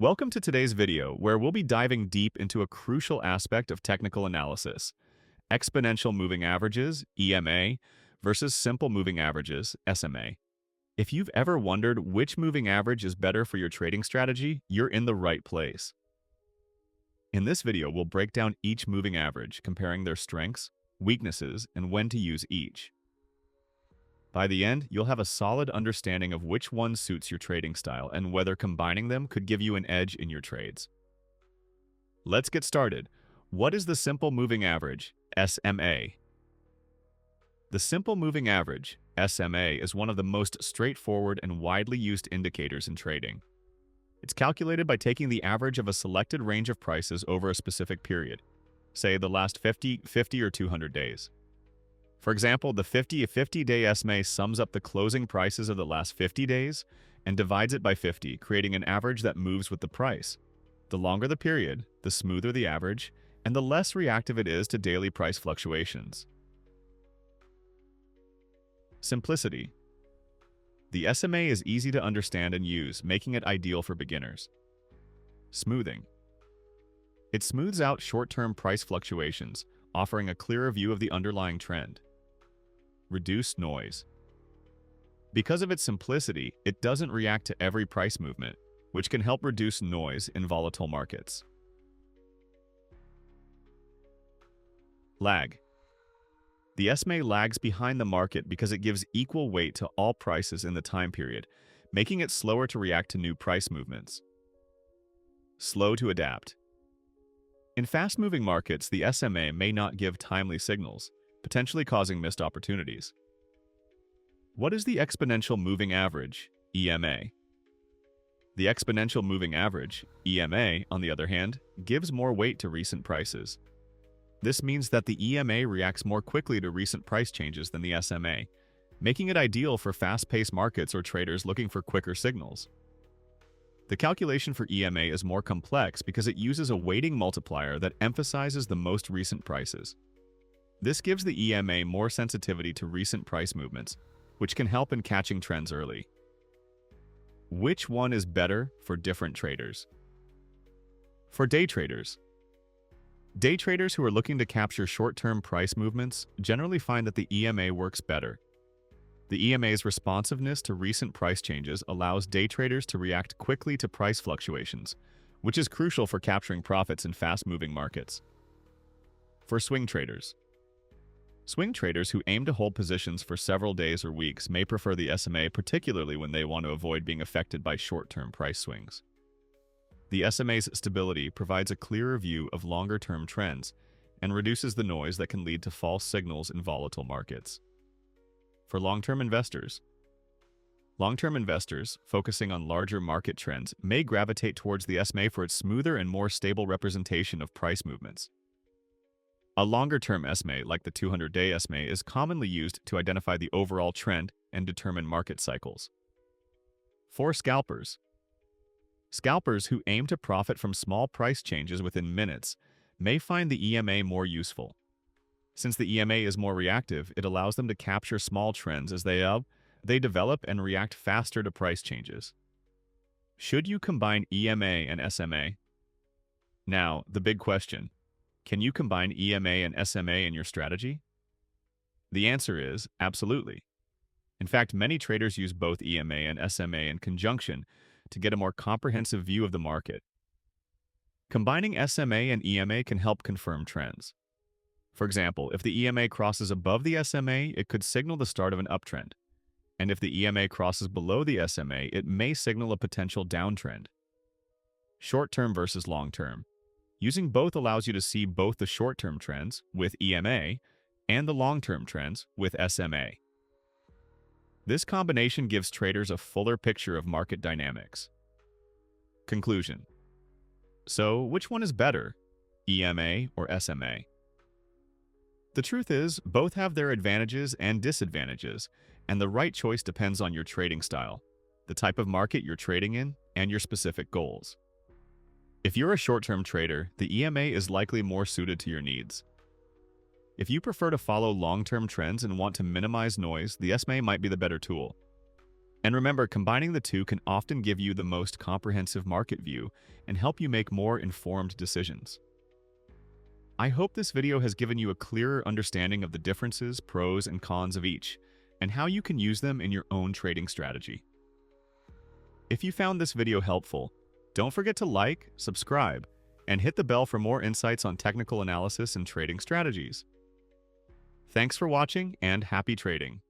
Welcome to today's video, where we'll be diving deep into a crucial aspect of technical analysis: exponential moving averages, EMA, versus simple moving averages, SMA. If you've ever wondered which moving average is better for your trading strategy, you're in the right place. In this video, we'll break down each moving average, comparing their strengths, weaknesses, and when to use each. By the end, you'll have a solid understanding of which one suits your trading style and whether combining them could give you an edge in your trades. Let's get started. What is the simple moving average, SMA? The simple moving average, SMA, is one of the most straightforward and widely used indicators in trading. It's calculated by taking the average of a selected range of prices over a specific period, say the last 50, or 200 days. For example, the 50-day SMA sums up the closing prices of the last 50 days and divides it by 50, creating an average that moves with the price. The longer the period, the smoother the average, and the less reactive it is to daily price fluctuations. Simplicity. The SMA is easy to understand and use, making it ideal for beginners. Smoothing. It smooths out short-term price fluctuations, offering a clearer view of the underlying trend. Reduced noise. Because of its simplicity, it doesn't react to every price movement, which can help reduce noise in volatile markets. Lag. The SMA lags behind the market because it gives equal weight to all prices in the time period, making it slower to react to new price movements. Slow to adapt. In fast-moving markets, the SMA may not give timely signals, potentially causing missed opportunities. What is the exponential moving average, EMA? The exponential moving average, EMA, on the other hand, gives more weight to recent prices. This means that the EMA reacts more quickly to recent price changes than the SMA, making it ideal for fast-paced markets or traders looking for quicker signals. The calculation for EMA is more complex because it uses a weighting multiplier that emphasizes the most recent prices. This gives the EMA more sensitivity to recent price movements, which can help in catching trends early. Which one is better for different traders? For day traders. Day traders who are looking to capture short-term price movements generally find that the EMA works better. The EMA's responsiveness to recent price changes allows day traders to react quickly to price fluctuations, which is crucial for capturing profits in fast-moving markets. For swing traders. Swing traders who aim to hold positions for several days or weeks may prefer the SMA, particularly when they want to avoid being affected by short-term price swings. The SMA's stability provides a clearer view of longer-term trends and reduces the noise that can lead to false signals in volatile markets. For long-term investors. Long-term investors, focusing on larger market trends, may gravitate towards the SMA for its smoother and more stable representation of price movements. A longer-term SMA, like the 200-day SMA, is commonly used to identify the overall trend and determine market cycles. For scalpers. Scalpers who aim to profit from small price changes within minutes may find the EMA more useful. Since the EMA is more reactive, it allows them to capture small trends as they develop and react faster to price changes. Should you combine EMA and SMA? Now, the big question. Can you combine EMA and SMA in your strategy? The answer is absolutely. In fact, many traders use both EMA and SMA in conjunction to get a more comprehensive view of the market. Combining SMA and EMA can help confirm trends. For example, if the EMA crosses above the SMA, it could signal the start of an uptrend. And if the EMA crosses below the SMA, it may signal a potential downtrend. Short-term versus long-term. Using both allows you to see both the short-term trends with EMA and the long-term trends with SMA. This combination gives traders a fuller picture of market dynamics. Conclusion. So, which one is better, EMA or SMA? The truth is, both have their advantages and disadvantages, and the right choice depends on your trading style, the type of market you're trading in, and your specific goals. If you're a short-term trader, the EMA is likely more suited to your needs. If you prefer to follow long-term trends and want to minimize noise, the SMA might be the better tool. And remember, combining the two can often give you the most comprehensive market view and help you make more informed decisions. I hope this video has given you a clearer understanding of the differences, pros, and cons of each, and how you can use them in your own trading strategy. If you found this video helpful, don't forget to like, subscribe, and hit the bell for more insights on technical analysis and trading strategies. Thanks for watching and happy trading.